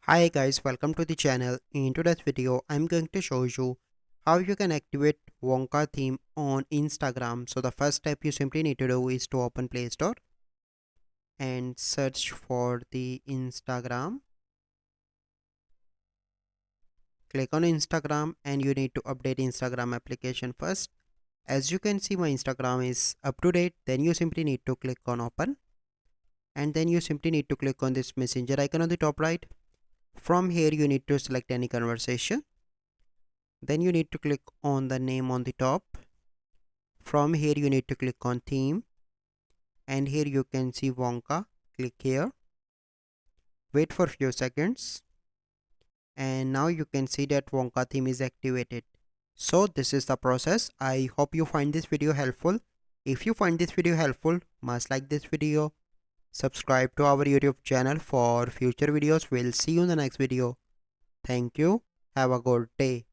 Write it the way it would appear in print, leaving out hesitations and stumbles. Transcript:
Hi guys, welcome to the channel. In today's video, I'm going to show you how you can activate Wonka theme on Instagram. So the first step you simply need to do is to open Play Store and search for the Instagram. Click on Instagram and you need to update Instagram application first. As you can see, my Instagram is up to date. Then you simply need to click on open and then you simply need to click on this messenger icon on the top right. From here, you need to select any conversation. Then you need to click on the name on the top. From here you need to click on theme and here you can see Wonka. Click here, wait for few seconds and now you can see that Wonka theme is activated. So this is the process. I hope you find this video helpful. If you find this video helpful, must like this video, subscribe to our YouTube channel for future videos. We'll see you in the next video. Thank you. Have a good day.